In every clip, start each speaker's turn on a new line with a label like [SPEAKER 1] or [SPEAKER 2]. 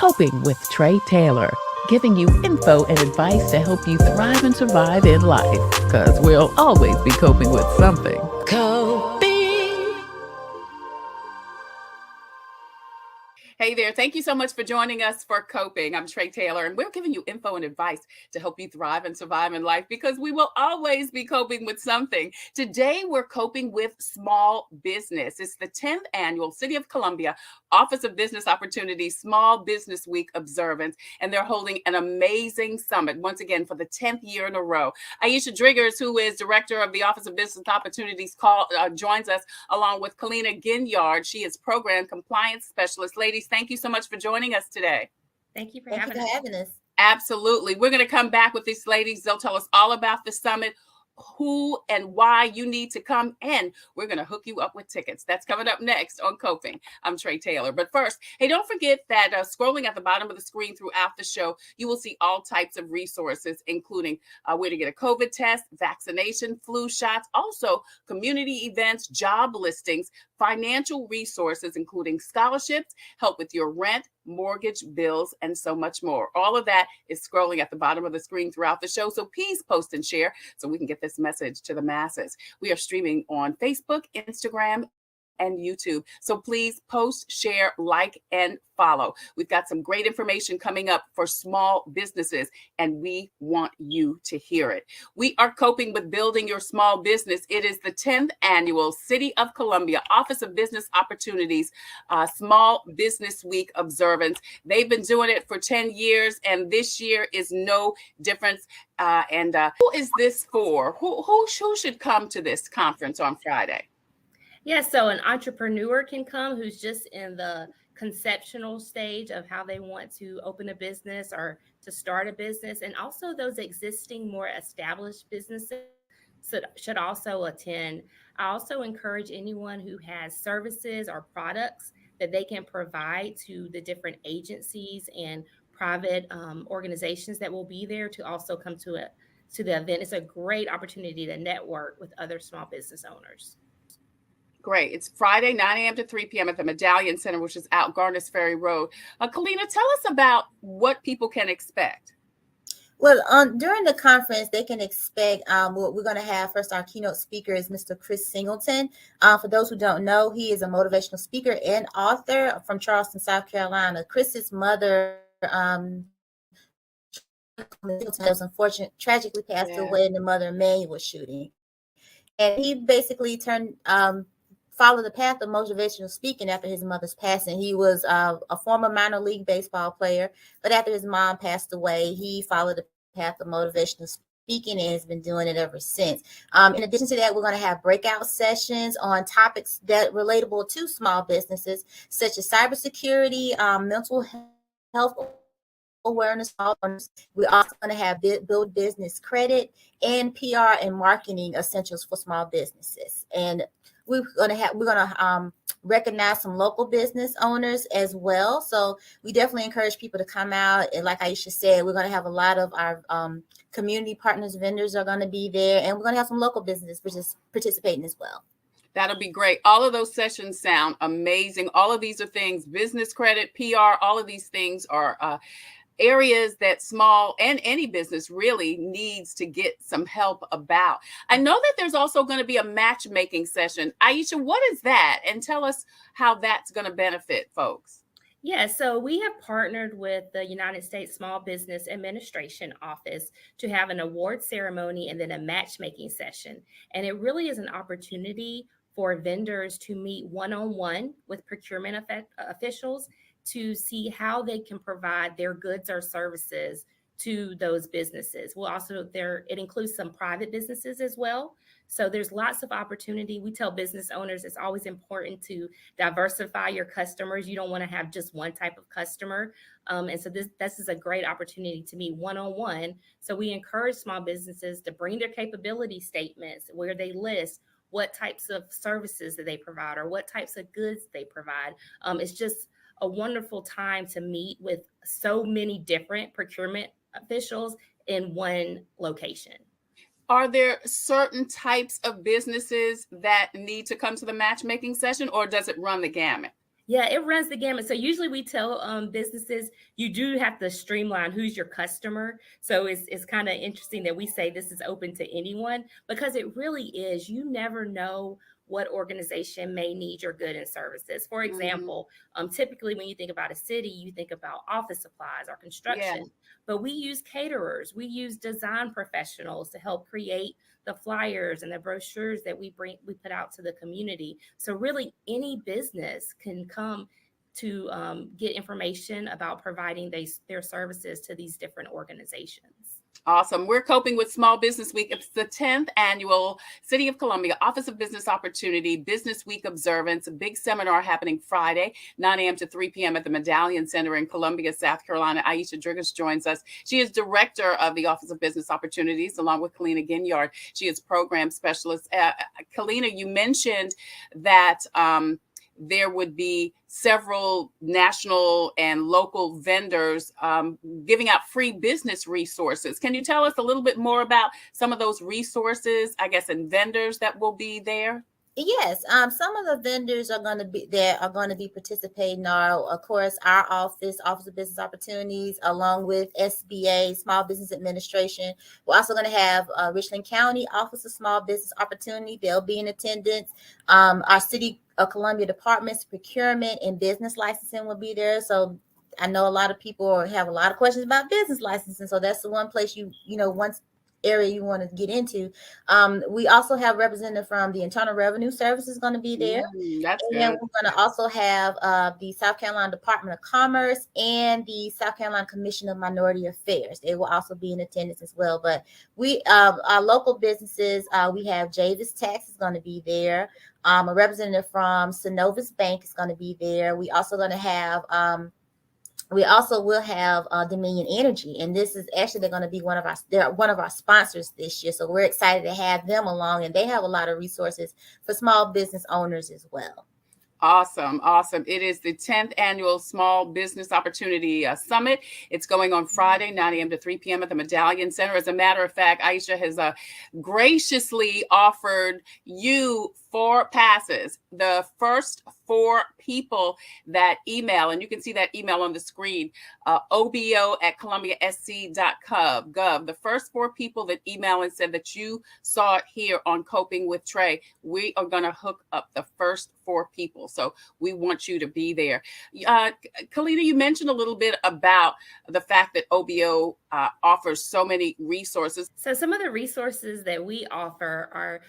[SPEAKER 1] Coping with Tre Tailor, giving you info and advice to help you thrive and survive in life, because we'll always be coping with something. Coping.
[SPEAKER 2] Hey there. Thank you so much for joining us for Coping. I'm Tre Tailor, and we're giving you info and advice to help you thrive and survive in life because we will always be coping with something. Today, we're coping with small business. It's the 10th annual City of Columbia Office of Business Opportunities Small Business Week observance, and they're holding an amazing summit once again for the 10th year in a row. Ayesha Driggers, who is director of the Office of Business Opportunities, joins us along with Kalenna Ginyard. She is program compliance specialist. Ladies, thank you so much for joining us today.
[SPEAKER 3] Thank you for having us.
[SPEAKER 2] Absolutely. We're going to come back with these ladies. They'll tell us all about the summit, who and why you need to come, and we're going to hook you up with tickets. That's coming up next on Coping. I'm Tre Tailor. But first, hey, don't forget that scrolling at the bottom of the screen throughout the show, you will see all types of resources, including where to get a COVID test, vaccination, flu shots, also community events, job listings, financial resources, including scholarships, help with your rent, mortgage, bills, and so much more. All of that is scrolling at the bottom of the screen throughout the show. So please post and share so we can get this message to the masses. We are streaming on Facebook, Instagram, and YouTube. So please post, share, like, and follow. We've got some great information coming up for small businesses, and we want you to hear it. We are coping with building your small business. It is the 10th annual City of Columbia Office of Business Opportunities Small Business Week observance. They've been doing it for 10 years, and this year is no difference. Who is this for? Who should come to this conference on Friday?
[SPEAKER 3] Yeah, so an entrepreneur can come who's just in the conceptual stage of how they want to open a business or to start a business. And also those existing, more established businesses should also attend. I also encourage anyone who has services or products that they can provide to the different agencies and private organizations that will be there to also come to the event. It's a great opportunity to network with other small business owners.
[SPEAKER 2] Great. It's Friday, 9 a.m. to 3 p.m. at the Medallion Center, which is out Garners Ferry Road. Kalenna, tell us about what people can expect.
[SPEAKER 4] Well, during the conference, they can expect what we're going to have. First, our keynote speaker is Mr. Chris Singleton. For those who don't know, he is a motivational speaker and author from Charleston, South Carolina. Chris's mother was unfortunately tragically passed away in the Mother Emanuel shooting. And he basically followed the path of motivational speaking after his mother's passing. He was a former minor league baseball player, but after his mom passed away, he followed the path of motivational speaking and has been doing it ever since. In addition to that, we're going to have breakout sessions on topics that relatable to small businesses, such as cybersecurity, mental health awareness. We're also going to have build business credit and PR and marketing essentials for small businesses. And we're going to recognize some local business owners as well. So we definitely encourage people to come out. And like Ayesha said, we're going to have a lot of our community partners, vendors are going to be there. And we're going to have some local businesses participating as well.
[SPEAKER 2] That'll be great. All of those sessions sound amazing. All of these are things, business credit, PR, all of these things are areas that small and any business really needs to get some help about. I know that there's also going to be a matchmaking session. Ayesha, what is that? And tell us how that's going to benefit folks.
[SPEAKER 3] Yeah, so we have partnered with the United States Small Business Administration Office to have an award ceremony and then a matchmaking session. And it really is an opportunity for vendors to meet one-on-one with procurement officials to see how they can provide their goods or services to those businesses. It includes some private businesses as well. So there's lots of opportunity. We tell business owners it's always important to diversify your customers. You don't want to have just one type of customer. And so this is a great opportunity to meet one-on-one. So we encourage small businesses to bring their capability statements where they list what types of services that they provide or what types of goods they provide. It's just a wonderful time to meet with so many different procurement officials in one location.
[SPEAKER 2] Are there certain types of businesses that need to come to the matchmaking session, or does it run the gamut?
[SPEAKER 3] Yeah, it runs the gamut. So usually we tell businesses you do have to streamline who's your customer. So it's kind of interesting that we say this is open to anyone because it really is. You never know what organization may need your good and services. For
[SPEAKER 2] Mhm.
[SPEAKER 3] example, typically when you think about a city, you think about office supplies or
[SPEAKER 2] Yeah.
[SPEAKER 3] construction, but we use caterers, we use design professionals to help create the flyers and the brochures that we put out to the community. So really any business can come to get information about providing their services to these different organizations.
[SPEAKER 2] Awesome. We're coping with Small Business Week. It's the 10th annual City of Columbia Office of Business Opportunity Business Week observance. A big seminar happening Friday, 9 a.m. to 3 p.m. at the Medallion Center in Columbia, South Carolina. Ayesha Driggers joins us. She is director of the Office of Business Opportunities, along with Kalenna Ginyard. She is program specialist. Kalenna, you mentioned that there would be several national and local vendors giving out free business resources. Can you tell us a little bit more about some of those resources, I guess, and vendors that will be there?
[SPEAKER 4] Yes, some of the vendors are going to be there are going to be participating. Are of course our Office of Business Opportunities, along with SBA, Small Business Administration. We're also going to have Richland County Office of Small Business Opportunity. They'll be in attendance. Our City of Columbia Departments, Procurement and Business Licensing will be there. So I know a lot of people have a lot of questions about business licensing. So that's the one place once area you want to get into. We also have representative from the Internal Revenue Service is going to be there.
[SPEAKER 2] That's
[SPEAKER 4] And
[SPEAKER 2] good.
[SPEAKER 4] we're going to also have the South Carolina Department of Commerce and the South Carolina Commission of Minority Affairs. They will also be in attendance as well. But our local businesses, we have Javis Tax is going to be there. A representative from Synovus Bank is going to be there. We also will have Dominion Energy, and this is actually they're going to be they're one of our sponsors this year. So we're excited to have them along, and they have a lot of resources for small business owners as well.
[SPEAKER 2] Awesome. Awesome. It is the 10th annual Small Business Opportunity Summit. It's going on Friday, 9 a.m. to 3 p.m. at the Medallion Center. As a matter of fact, Ayesha has graciously offered you 4 passes. The first 4 people that email, and you can see that email on the screen, obo@columbiasc.gov. The first 4 people that email and said that you saw it here on Coping with Tre, we are going to hook up the first 4 people. So we want you to be there. Kalenna, you mentioned a little bit about the fact that OBO offers so many resources.
[SPEAKER 3] So some of the resources that we offer are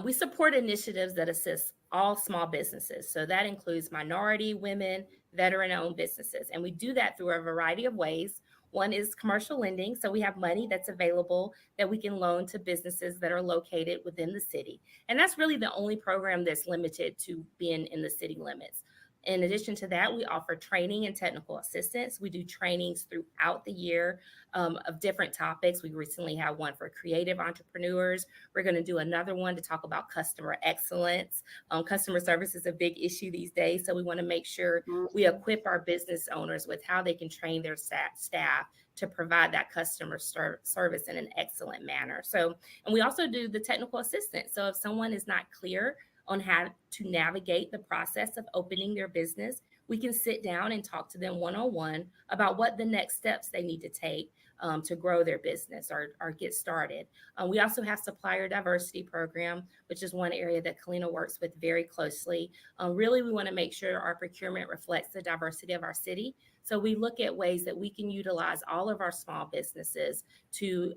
[SPEAKER 3] we support initiatives that assist all small businesses. So that includes minority, women, veteran-owned businesses. And we do that through a variety of ways. One is commercial lending. So we have money that's available that we can loan to businesses that are located within the city. And that's really the only program that's limited to being in the city limits. In addition to that, we offer training and technical assistance. We do trainings throughout the year of different topics. We recently had one for creative entrepreneurs. We're going to do another one to talk about customer excellence. Customer service is a big issue these days, so we want to make sure we equip our business owners with how they can train their staff to provide that customer service in an excellent manner. So, and we also do the technical assistance. So if someone is not clear on how to navigate the process of opening their business, we can sit down and talk to them one-on-one about what the next steps they need to take to grow their business or get started. We also have supplier diversity program, which is one area that Kalenna works with very closely. Really, we want to make sure our procurement reflects the diversity of our city. So we look at ways that we can utilize all of our small businesses to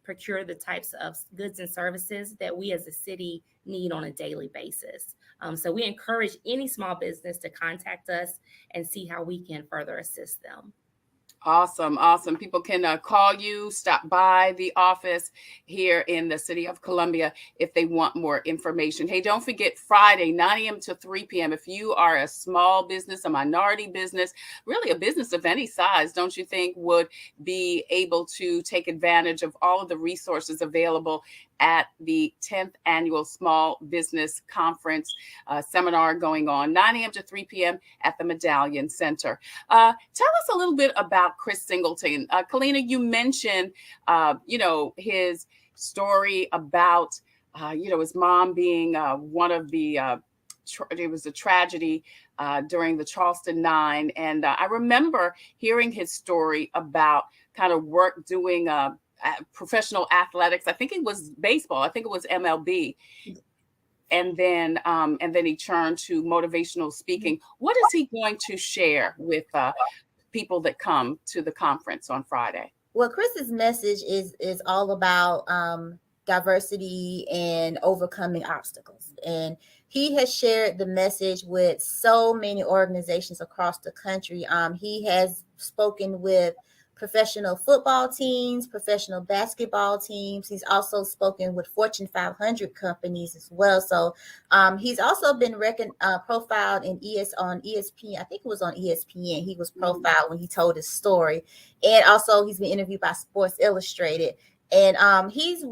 [SPEAKER 3] procure the types of goods and services that we as a city need on a daily basis. So we encourage any small business to contact us and see how we can further assist them.
[SPEAKER 2] Awesome. Awesome. People can call you, stop by the office here in the City of Columbia if they want more information. Hey, don't forget Friday, 9 a.m. to 3 p.m. If you are a small business, a minority business, really a business of any size, don't you think would be able to take advantage of all of the resources available at the 10th annual Small Business Conference seminar going on 9 a.m. to 3 p.m. at the Medallion Center. Tell us a little bit about Chris Singleton. Kalenna, you mentioned, his story about, his mom being one of the, it was a tragedy during the Charleston Nine. And I remember hearing his story about kind of work doing professional athletics. I think it was baseball. I think it was MLB. And then he turned to motivational speaking. What is he going to share with people that come to the conference on Friday?
[SPEAKER 4] Well, Chris's message is all about diversity and overcoming obstacles. And he has shared the message with so many organizations across the country. He has spoken with professional football teams, professional basketball teams. He's also spoken with Fortune 500 companies as well. So he's also been profiled on ESPN. I think it was on ESPN. He was profiled when he told his story. And also he's been interviewed by Sports Illustrated. And he's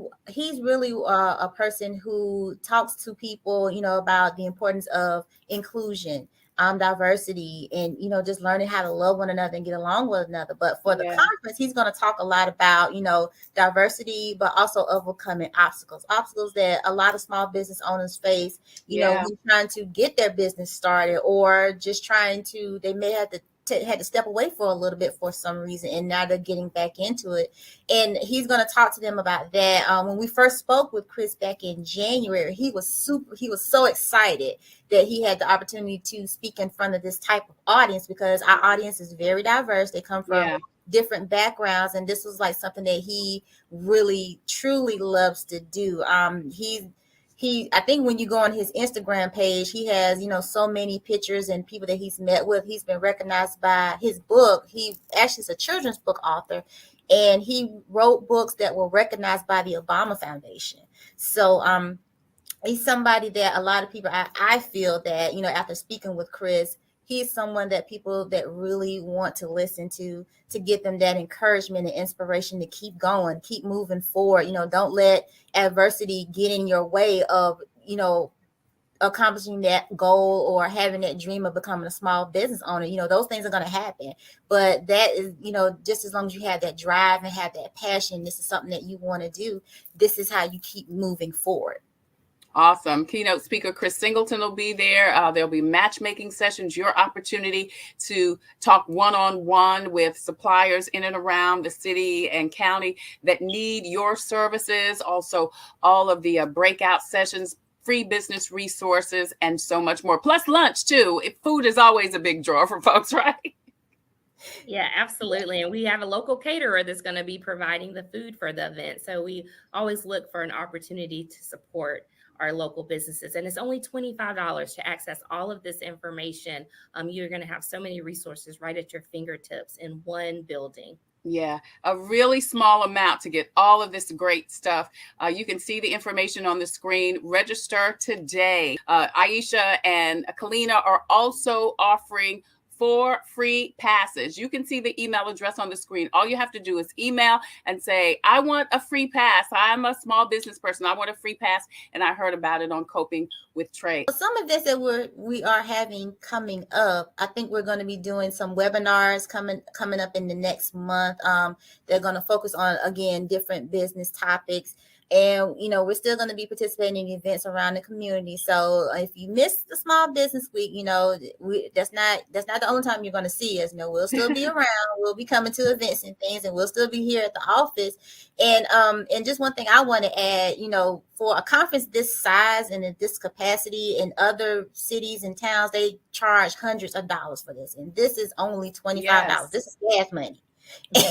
[SPEAKER 4] really a person who talks to people, about the importance of inclusion, diversity, and just learning how to love one another and get along with another. But for the conference, he's going to talk a lot about diversity, but also overcoming obstacles that a lot of small business owners face, when trying to get their business started, or just they may have had to step away for a little bit for some reason, and now they're getting back into it. And he's going to talk to them about that. When we first spoke with Chris back in January, he was so excited that he had the opportunity to speak in front of this type of audience, because our audience is very diverse. They come from different backgrounds, and this was like something that he really truly loves to do. I think when you go on his Instagram page, he has, so many pictures and people that he's met with. He's been recognized by his book. He actually is a children's book author, and he wrote books that were recognized by the Obama Foundation. So he's somebody that a lot of people, I feel that, after speaking with Chris, he's someone that people that really want to listen to get them that encouragement and inspiration to keep going, keep moving forward. Don't let adversity get in your way of, accomplishing that goal or having that dream of becoming a small business owner. Those things are going to happen. But that is, just as long as you have that drive and have that passion, this is something that you want to do. This is how you keep moving forward.
[SPEAKER 2] Awesome. Keynote speaker Chris Singleton will be there. There'll be matchmaking sessions, your opportunity to talk one-on-one with suppliers in and around the city and county that need your services. Also, all of the breakout sessions, free business resources, and so much more. Plus lunch, too. Food is always a big draw for folks, right?
[SPEAKER 3] Yeah, absolutely. And we have a local caterer that's going to be providing the food for the event. So we always look for an opportunity to support our local businesses. And it's only $25 to access all of this information. You're going to have so many resources right at your fingertips in one building.
[SPEAKER 2] Yeah, a really small amount to get all of this great stuff. You can see the information on the screen. Register today. Ayesha and Kalenna are also offering 4 free passes. You can see the email address on the screen. All you have to do is email and say, I want a free pass. I'm a small business person. I want a free pass. And I heard about it on Coping with Tre.
[SPEAKER 4] Some of this that we are having coming up, I think we're going to be doing some webinars coming up in the next month. They're going to focus on, again, different business topics. And, we're still going to be participating in events around the community. So if you missed the Small Business Week, that's not the only time you're going to see us. We'll still be around. We'll be coming to events and things, and we'll still be here at the office. And just one thing I want to add, for a conference this size and in this capacity, in other cities and towns, they charge hundreds of dollars for this. And this is only $25. Yes. This is gas money.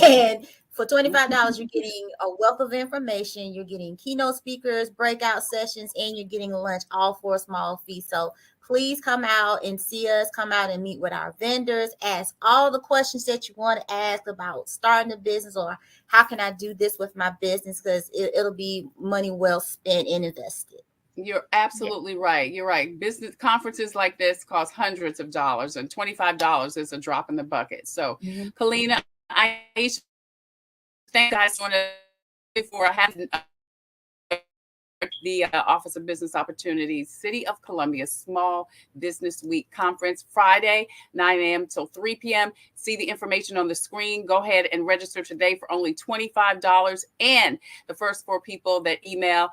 [SPEAKER 4] And for $25, you're getting a wealth of information. You're getting keynote speakers, breakout sessions, and you're getting lunch, all for a small fee. So please come out and see us. Come out and meet with our vendors. Ask all the questions that you want to ask about starting a business, or how can I do this with my business, because it'll be money well spent and invested.
[SPEAKER 2] You're absolutely right. You're right. Business conferences like this cost hundreds of dollars, and $25 is a drop in the bucket. So, Kalenna, Ayesha, thank you guys for having the Office of Business Opportunities City of Columbia Small Business Week Conference, Friday, 9 a.m. till 3 p.m. See the information on the screen. Go ahead and register today for only $25. And the first 4 people that email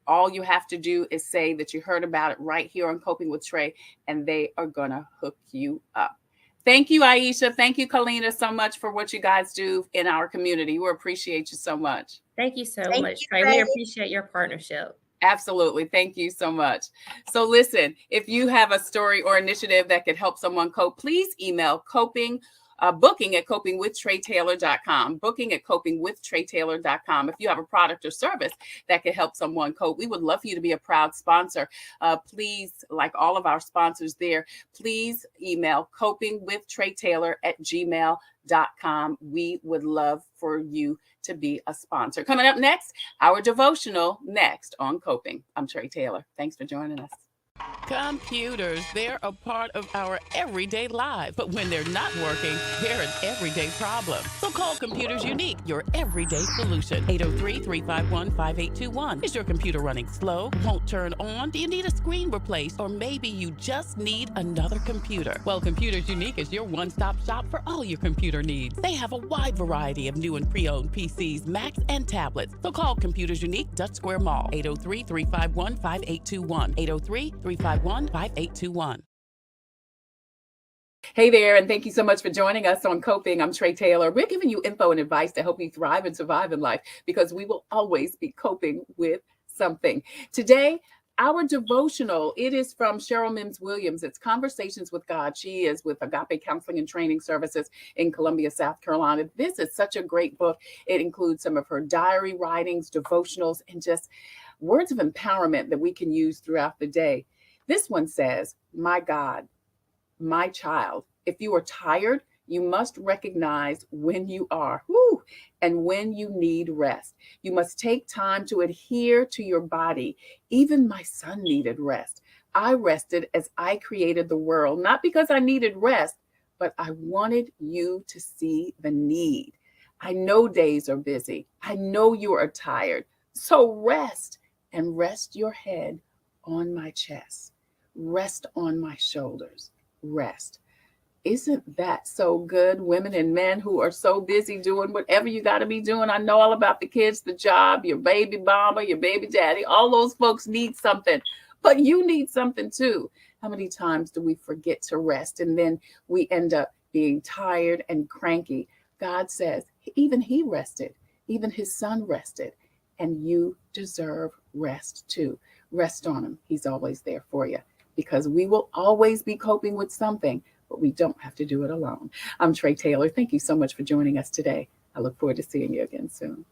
[SPEAKER 2] All you have to do is say that you heard about it right here on Coping with Tre, and they are going to hook you up. Thank you, Ayesha. Thank you, Kalenna, so much for what you guys do in our community. We appreciate you so much.
[SPEAKER 3] Thank you so
[SPEAKER 4] Thank
[SPEAKER 3] much,
[SPEAKER 4] you,
[SPEAKER 3] Tre.
[SPEAKER 4] Tre.
[SPEAKER 3] We appreciate your partnership.
[SPEAKER 2] Absolutely. Thank you so much. So listen, if you have a story or initiative that could help someone cope, please email booking at copingwithtreTailor.com. Booking at copingwithtreTailor.com. If you have a product or service that could help someone cope, we would love for you to be a proud sponsor. Please, like all of our sponsors there, please email copingwithtreTailor@gmail.com. We would love for you to be a sponsor. Coming up next, our devotional next on Coping. I'm Tre Tailor. Thanks for joining us.
[SPEAKER 1] Computers, they're a part of our everyday lives. But when they're not working, they're an everyday problem. So call Computers Unique, your everyday solution. 803-351-5821. Is your computer running slow? Won't turn on? Do you need a screen replaced? Or maybe you just need another computer? Well, Computers Unique is your one-stop shop for all your computer needs. They have a wide variety of new and pre-owned PCs, Macs, and tablets. So call Computers Unique, Dutch Square Mall. 803-351-5821. 803-351-5821.
[SPEAKER 2] Hey there, and thank you so much for joining us on Coping. I'm Tre Tailor. We're giving you info and advice to help you thrive and survive in life, because we will always be coping with something. Today, our devotional, it is from Cheryl Mims Williams. It's Conversations with God. She is with Agape Counseling and Training Services in Columbia, South Carolina. This is such a great book. It includes some of her diary writings, devotionals, and just words of empowerment that we can use throughout the day. This one says, "My God, my child, if you are tired, you must recognize when you are, and when you need rest. You must take time to adhere to your body. Even my son needed rest. I rested as I created the world, not because I needed rest, but I wanted you to see the need. I know days are busy. I know you are tired. So rest, and rest your head on my chest. Rest on my shoulders. Rest." Isn't that so good? Women and men who are so busy doing whatever you got to be doing. I know all about the kids, the job, your baby mama, your baby daddy. All those folks need something, but you need something too. How many times do we forget to rest, and then we end up being tired and cranky? God says even he rested, even his son rested, and you deserve rest too. Rest on him. He's always there for you, because we will always be coping with something, but we don't have to do it alone. I'm Tre Tailor. Thank you so much for joining us today. I look forward to seeing you again soon.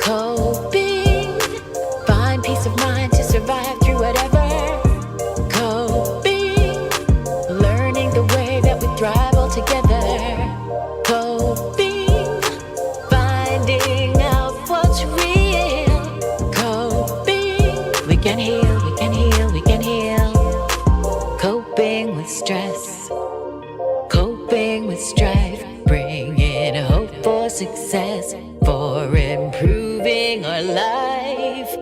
[SPEAKER 5] Coping, find peace of mind to survive through whatever. Coping, learning the way that we thrive all together. Coping, finding out what's real. Coping, we can heal, we can heal, we can heal. Coping with stress, coping with strife, bringing hope for success, for improving our life.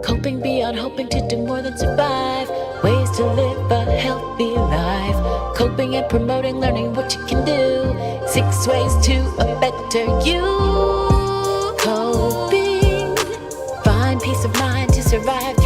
[SPEAKER 5] Coping beyond hoping to do more than survive, ways to live a healthy life. Coping and promoting, learning what you can do, 6 ways to a better you. Coping, find peace of mind to survive